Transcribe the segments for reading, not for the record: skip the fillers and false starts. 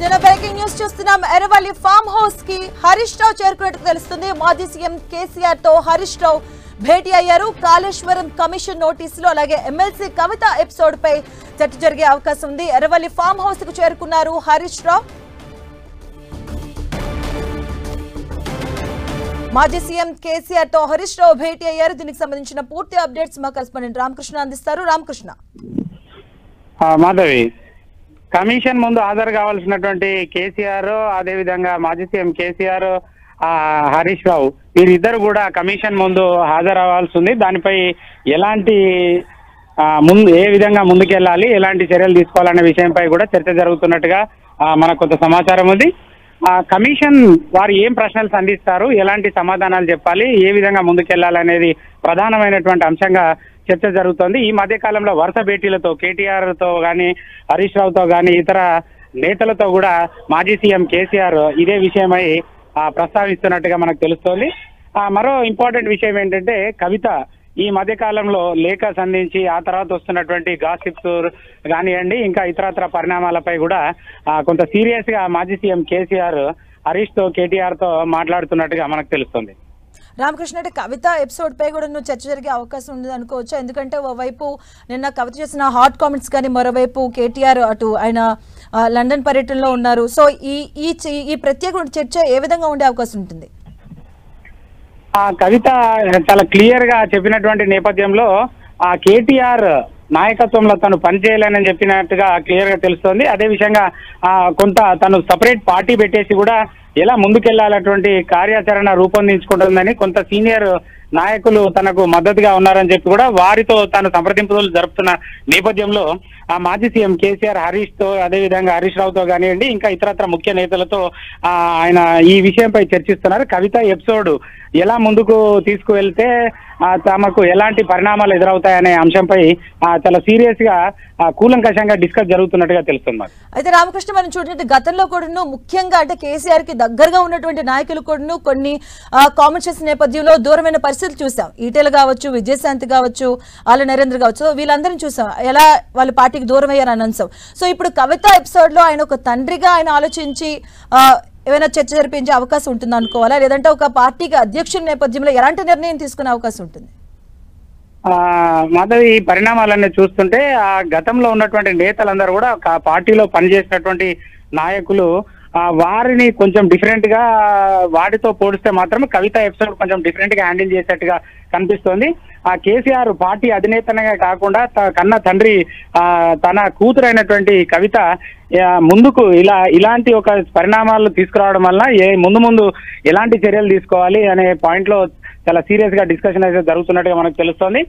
Breaking news చూస్తున్నాం. Erravalli farm house కి హరీష్ రావు చేరుకున్నట్టు తెలుస్తుంది. మాజీ సీఎం కేసీఆర్ తో హరీష్ రావు భేటీ అయ్యారు. కాళేశ్వరం కమిషన్ నోటీసులు అలాగే ఎమ్మెల్సీ కవిత ఎపిసోడ్ పై చర్చ జరిగే అవకాశం ఉంది. ఎర్రవల్లి ఫామ్ హౌస్ కు చేరుకున్నారు హరీష్ రావు. మాజీ సీఎం కేసీఆర్ తో హరీష్ రావు భేటీ అయ్యారు. దీనికి సంబంధించిన పూర్తి అప్డేట్స్ మా కరెస్పాండెంట్ రామకృష్ణ అందిస్తారు. రామకృష్ణ. మాధవి, కమిషన్ ముందు హాజరు కావాల్సినటువంటి కేసీఆర్, అదేవిధంగా మాజీ సీఎం కేసీఆర్, హరీష్ రావు వీరిద్దరు కూడా కమిషన్ ముందు హాజరవ్వాల్సి ఉంది. దానిపై ఎలాంటి ఏ విధంగా ముందుకెళ్లాలి, ఎలాంటి చర్యలు తీసుకోవాలనే విషయంపై కూడా చర్చ జరుగుతున్నట్టుగా మనకు కొంత సమాచారం ఉంది. కమిషన్ వారు ఏం ప్రశ్నలు సంధిస్తారు, ఎలాంటి సమాధానాలు చెప్పాలి, ఏ విధంగా ముందుకెళ్లాలనేది ప్రధానమైనటువంటి అంశంగా చర్చ జరుగుతోంది. ఈ మధ్య కాలంలో వరుస భేటీలతో కేటీఆర్ తో గానీ, హరీష్ రావుతో గానీ, ఇతర నేతలతో కూడా మాజీ సీఎం కేసీఆర్ ఇదే విషయమై ప్రస్తావిస్తున్నట్టుగా మనకు తెలుస్తోంది. మరో ఇంపార్టెంట్ విషయం ఏంటంటే, కవిత ఈ మధ్య కాలంలో లేఖ సంధించి ఆ తర్వాత వస్తున్నటువంటి గాసిప్స్ కానివ్వండి, ఇంకా ఇతరత్ర పరిణామాలపై కూడా కొంత సీరియస్ గా మాజీ సీఎం కేసీఆర్ హరీష్ తో, కేటీఆర్ తో మాట్లాడుతున్నట్టుగా మనకు తెలుస్తుంది. రామకృష్ణ, అంటే కవిత ఎపిసోడ్ పై కూడా చర్చ జరిగే అవకాశం ఉంది అనుకోవచ్చు. ఎందుకంటే ఓవైపు నిన్న కవిత చేసిన హాట్ కామెంట్స్ కానీ, మరోవైపు కేటీఆర్ అటు ఆయన లండన్ పర్యటనలో ఉన్నారు. సో ఈ ప్రత్యేక చర్చ ఏ విధంగా ఉండే అవకాశం ఉంటుంది? కవిత చాలా క్లియర్ గా చెప్పినటువంటి నేపథ్యంలో ఆ కేటీఆర్ నాయకత్వంలో తను పనిచేయాలని చెప్పినట్టుగా క్లియర్ గా తెలుస్తోంది. అదే విషయంగా కొంత తను సపరేట్ పార్టీ పెట్టేసి కూడా ఎలా ముందుకెళ్లాలటువంటి కార్యాచరణ రూపొందించుకుంటుందని కొంత సీనియర్ నాయకులు తనకు మద్దతుగా ఉన్నారని చెప్పి కూడా వారితో తాను సంప్రదింపులు జరుపుతున్న నేపథ్యంలో ఆ మాజీ సీఎం కేసీఆర్ హరీష్ తో, అదేవిధంగా హరీష్ రావుతో కానివ్వండి, ఇంకా ఇతరత్ర ముఖ్య నేతలతో ఆయన ఈ విషయంపై చర్చిస్తున్నారు. కవిత ఎపిసోడ్ ఎలా ముందుకు తీసుకువెళ్తే తమకు ఎలాంటి పరిణామాలు ఎదురవుతాయనే అంశంపై చాలా సీరియస్ గా కూలంకషంగా డిస్కస్ జరుగుతున్నట్టుగా తెలుస్తుంది. అయితే రామకృష్ణ, మనం చూడండి గతంలో కూడా ముఖ్యంగా అంటే కేసీఆర్ కి దగ్గరగా ఉన్నటువంటి నాయకులు కూడా కొన్ని కామెంట్స్ చేసిన నేపథ్యంలో దూరమైన పరిస్థితులు చూసాం. ఈటెలు కావచ్చు, విజయశాంతి కావచ్చు, ఆల నరేంద్ర కావచ్చు, వీళ్ళందరినీ చూసాం ఎలా వాళ్ళు పార్టీకి దూరం అయ్యారని అంశం. సో ఇప్పుడు కవిత ఎపిసోడ్ లో ఆయన ఒక తండ్రిగా ఆయన ఆలోచించి ఏమైనా చర్చ జరిపించే అవకాశం ఉంటుంది అనుకోవాలా, లేదంటే ఒక పార్టీకి అధ్యక్షుడి నేపథ్యంలో ఎలాంటి నిర్ణయం తీసుకునే అవకాశం ఉంటుంది? మాధవి, ఈ పరిణామాలన్నీ చూస్తుంటే ఆ గతంలో ఉన్నటువంటి నేతలందరూ కూడా పార్టీలో పనిచేసినటువంటి నాయకులు వారిని కొంచెం డిఫరెంట్ గా వాటితో పోలిస్తే మాత్రం కవిత ఎపిసోడ్ కొంచెం డిఫరెంట్ గా హ్యాండిల్ చేసేట్టుగా కనిపిస్తోంది. ఆ కేసీఆర్ పార్టీ అధినేతనే కాకుండా కన్న తండ్రి తన కూతురైనటువంటి కవిత ముందుకు ఇలాంటి ఒక పరిణామాలు తీసుకురావడం వల్ల ముందు ఎలాంటి చర్యలు తీసుకోవాలి అనే పాయింట్ లో చాలా సీరియస్ గా డిస్కషన్ అయితే జరుగుతున్నట్టుగా మనకు తెలుస్తోంది.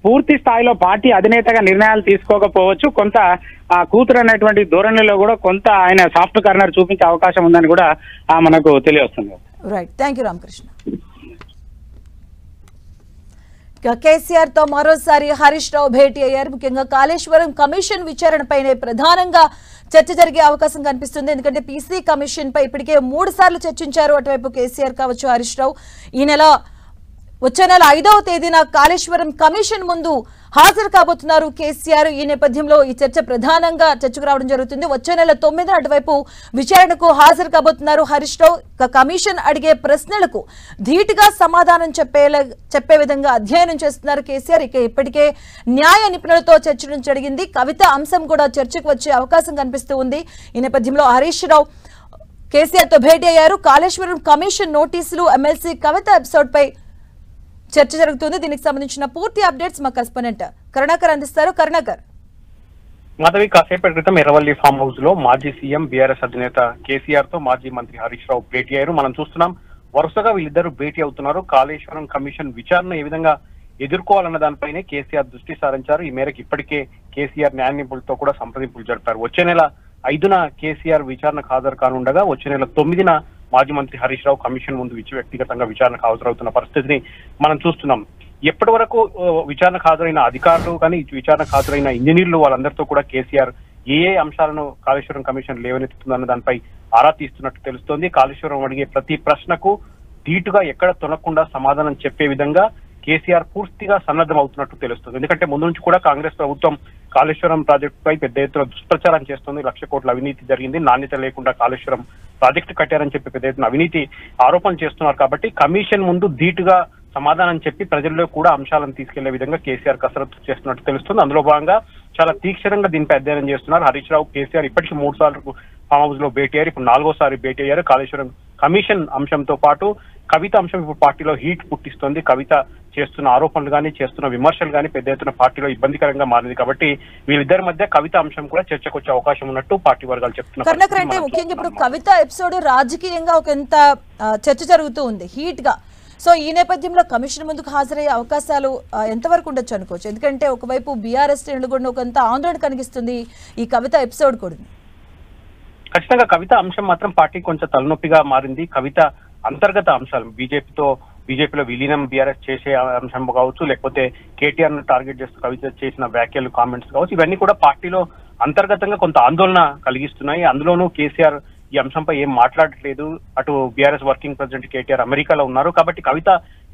పూర్తి స్థాయిలో పార్టీ అధినేతగా నిర్ణయాలు తీసుకోకపోవచ్చు, కొంత కూతురు అనేటువంటి ధోరణిలో కూడా కొంత ఆయన సాఫ్ట్ కార్నర్ చూపించే అవకాశం ఉందని కూడా మనకు తెలియవస్తుంది. Right, thank you Ramakrishna. KCR తో మరోసారి హరీష్ రావు భేటీ అయ్యారు. ముఖ్యంగా కాళేశ్వరం కమిషన్ విచారణపైనే ప్రధానంగా చర్చ జరిగే అవకాశం కనిపిస్తుంది. ఎందుకంటే పీసీ కమిషన్ పై ఇప్పటికే 3 సార్లు చర్చించారు అటువైపు కేసీఆర్ కావచ్చు, హరీష్ రావు. వచ్చే నెల 5వ తేదీన కాళేశ్వరం కమిషన్ ముందు హాజరు కాబోతున్నారు కేసీఆర్. ఈ నేపథ్యంలో ఈ చర్చ ప్రధానంగా చర్చకు రావడం జరుగుతుంది. వచ్చే నెల 9న అటువైపు విచారణకు హాజరు కాబోతున్నారు హరీష్ రావు. కమిషన్ అడిగే ప్రశ్నలకు ధీటుగా సమాధానం చెప్పే విధంగా అధ్యయనం చేస్తున్నారు కేసీఆర్. ఇప్పటికే న్యాయ నిపుణులతో చర్చించడం జరిగింది. కవిత అంశం కూడా చర్చకు వచ్చే అవకాశం కనిపిస్తూ ఉంది. ఈ నేపథ్యంలో హరీష్ రావు కేసీఆర్ తో భేటీ అయ్యారు. కాళేశ్వరం కమిషన్ నోటీసులు, ఎమ్మెల్సీ కవిత ఎపిసోడ్ పై చర్చ జరుగుతుంది. దీనికి సంబంధించిన పూర్తి అప్డేట్స్ మా కరెస్పాండెంట్ కరుణాకర్ అందిస్తారు. కరుణాకర్. మాధవి, కాసేపటి క్రితం ఎర్రవల్లి ఫామ్ హౌస్ లో మాజీ సీఎం బీఆర్ఎస్ అధినేత కేసీఆర్ తో మాజీ మంత్రి హరీష్ రావు భేటీ అయ్యారు. మనం చూస్తున్నాం వరుసగా వీళ్ళిద్దరూ భేటీ అవుతున్నారు. కాళేశ్వరం కమిషన్ విచారణ ఏ విధంగా ఎదుర్కోవాలన్న దానిపైనే కేసీఆర్ దృష్టి సారించారు. ఈ మేరకు ఇప్పటికే కేసీఆర్ న్యాయ నిపుణులతో కూడా సంప్రదింపులు జరిపారు. వచ్చే నెల 5న కేసీఆర్ విచారణకు హాజరు కానుండగా వచ్చే నెల 9న మాజీ మంత్రి హరీష్ రావు కమిషన్ ముందు వ్యక్తిగతంగా విచారణకు హాజరవుతున్న పరిస్థితిని మనం చూస్తున్నాం. ఎప్పటి వరకు విచారణకు హాజరైన అధికారులు కానీ, విచారణకు హాజరైన ఇంజనీర్లు వాళ్ళందరితో కూడా కేసీఆర్ ఏ అంశాలను కాళేశ్వరం కమిషన్ లేవనెత్తుతుందన్న దానిపై ఆరా తీస్తున్నట్టు తెలుస్తోంది. కాళేశ్వరం అడిగే ప్రతి ప్రశ్నకు ధీటుగా ఎక్కడ తొనకుండా సమాధానం చెప్పే విధంగా కేసీఆర్ పూర్తిగా సన్నద్ధం అవుతున్నట్టు తెలుస్తుంది. ఎందుకంటే ముందు నుంచి కూడా కాంగ్రెస్ ప్రభుత్వం కాళేశ్వరం ప్రాజెక్టు పై పెద్ద ఎత్తున దుష్ప్రచారం చేస్తుంది. 1,00,00,000 కోట్ల అవినీతి జరిగింది, నాణ్యత లేకుండా కాళేశ్వరం ప్రాజెక్టు కట్టారని చెప్పి పెద్ద ఎత్తున అవినీతి ఆరోపణలు చేస్తున్నారు. కాబట్టి కమిషన్ ముందు ధీటుగా సమాధానం చెప్పి ప్రజల్లో కూడా అంశాలను తీసుకెళ్లే విధంగా కేసీఆర్ కసరత్తు చేస్తున్నట్టు తెలుస్తుంది. అందులో భాగంగా చాలా తీక్షణంగా దీనిపై అధ్యయనం చేస్తున్నారు. హరీష్ రావు, కేసీఆర్ ఇప్పటికీ 3 సార్లు ఫామ్ హౌస్ లో భేటీ అయ్యారు. ఇప్పుడు 4వ సారి భేటీ అయ్యారు. కాళేశ్వరం కమిషన్ అంశంతో పాటు కవిత అంశం ఇప్పుడు పార్టీలో హీట్ పుట్టిస్తుంది. కవిత చేస్తున్న ఆరోపణలు కానీ చేస్తున్న విమర్శలు కానీ పెద్ద ఎత్తున పార్టీలో ఇబ్బందికరంగా మారింది. కాబట్టి వీళ్ళిద్దరి మధ్య కవిత అంశం కూడా చర్చకు వచ్చే అవకాశం ఉన్నట్టు పార్టీ వర్గాలు చెప్తున్నారు. కరుణాకర్, అంటే ముఖ్యంగా ఇప్పుడు కవిత ఎపిసోడ్ రాజకీయంగా ఒక ఎంత చర్చ జరుగుతూ ఉంది హీట్ గా. సో ఈ నేపథ్యంలో కమిషన్ ముందుకు హాజరయ్యే అవకాశాలు ఎంతవరకు ఉండొచ్చు అనుకోవచ్చు? ఎందుకంటే ఒకవైపు బీఆర్ఎస్ శ్రేణులు కూడా ఒకంత ఆందోళన కలిగిస్తుంది ఈ కవిత ఎపిసోడ్ కూడా. ఖచ్చితంగా కవిత అంశం మాత్రం పార్టీ కొంచెం తలనొప్పిగా మారింది. కవిత అంతర్గత అంశాలు బీజేపీలో విలీనం బీఆర్ఎస్ చేసే అంశం కావచ్చు, లేకపోతే కేటీఆర్ ను టార్గెట్ చేస్తూ కవిత చేసిన వ్యాఖ్యలు, కామెంట్స్ కావచ్చు, ఇవన్నీ కూడా పార్టీలో అంతర్గతంగా కొంత ఆందోళన కలిగిస్తున్నాయి. అందులోనూ కేసీఆర్ ఈ అంశంపై ఏం మాట్లాడట్లేదు. అటు బీఆర్ఎస్ వర్కింగ్ ప్రెసిడెంట్ కేటీఆర్ అమెరికాలో ఉన్నారు. కాబట్టి కవిత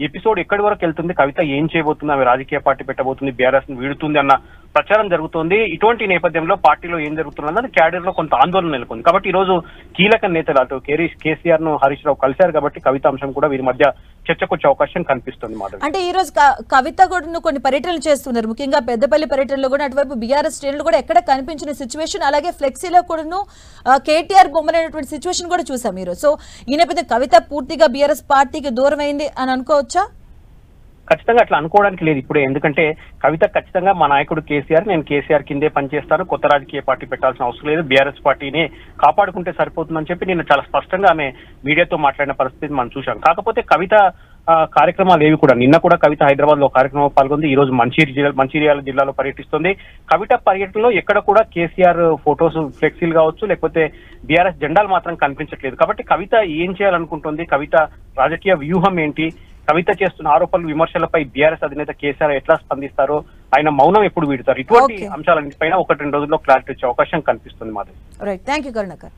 ఎపిసోడ్ ఎక్కడి వరకు వెళ్తుంది, కవిత ఏం చేయబోతుంది, ఆమె రాజకీయ పార్టీ పెట్టబోతుంది, బీఆర్ఎస్ ను వీడుతుంది అన్న ప్రచారం జరుగుతోంది. ఇటువంటి నేపథ్యంలో పార్టీలో ఏం జరుగుతున్నదని క్యాడర్ లో కొంత ఆందోళన నెలకొంది. కాబట్టి ఈ రోజు కీలక నేతలు అటు కేసీఆర్ ను హరీష్ రావు కలిశారు. కాబట్టి కవిత అంశం కూడా వీరి మధ్య చర్చకొచ్చే అవకాశం కనిపిస్తుంది. మాధవ్, అంటే ఈ రోజు కవిత కూడా కొన్ని పర్యటనలు చేస్తున్నారు. ముఖ్యంగా పెద్దపల్లి పర్యటనలో కూడా అటువైపు బీఆర్ఎస్ శ్రేణులు కూడా ఎక్కడ కనిపించిన సిచ్యువేషన్, అలాగే ఫ్లెక్సీలో కూడాను కేటీఆర్ బొమ్మలైనటువంటి సిచ్యువేషన్ కూడా చూసాం ఈరోజు. సో ఈ నేపథ్యం కవిత పూర్తిగా బీఆర్ఎస్ పార్టీకి దూరం అయింది అని అనుకోవచ్చా? ఖచ్చితంగా అట్లా అనుకోవడానికి లేదు ఇప్పుడే. ఎందుకంటే కవిత ఖచ్చితంగా మా నాయకుడు కేసీఆర్, నేను కేసీఆర్ కిందే పనిచేస్తాను, కొత్త రాజకీయ పార్టీ పెట్టాల్సిన అవసరం లేదు, బీఆర్ఎస్ పార్టీని కాపాడుకుంటే సరిపోతుందని చెప్పి నేను చాలా స్పష్టంగా ఆమె మీడియాతో మాట్లాడిన పరిస్థితి మనం చూసాం. కాకపోతే కవిత కార్యక్రమాలు ఏవి కూడా, నిన్న కూడా కవిత హైదరాబాద్ లో కార్యక్రమం పాల్గొంది. ఈ రోజు మంచిర్యాల జిల్లాలో పర్యటిస్తుంది. కవిత పర్యటనలో ఎక్కడ కూడా కేసీఆర్ ఫొటోస్, ఫ్లెక్సీలు కావచ్చు, లేకపోతే బీఆర్ఎస్ జెండాలు మాత్రం కనిపించట్లేదు. కాబట్టి కవిత ఏం చేయాలనుకుంటుంది, కవిత రాజకీయ వ్యూహం ఏంటి, కవిత చేస్తున్న ఆరోపణలు, విమర్శలపై బీఆర్ఎస్ అధినేత కేసీఆర్ ఎట్లా స్పందిస్తారో, ఆయన మౌనం ఎప్పుడు వీడుతారు, ఇటువంటి అంశాలన్నిటిపైన 1-2 రోజుల్లో క్లారిటీ వచ్చే అవకాశం కనిపిస్తుంది. Madhav, right, thank you Karunakar.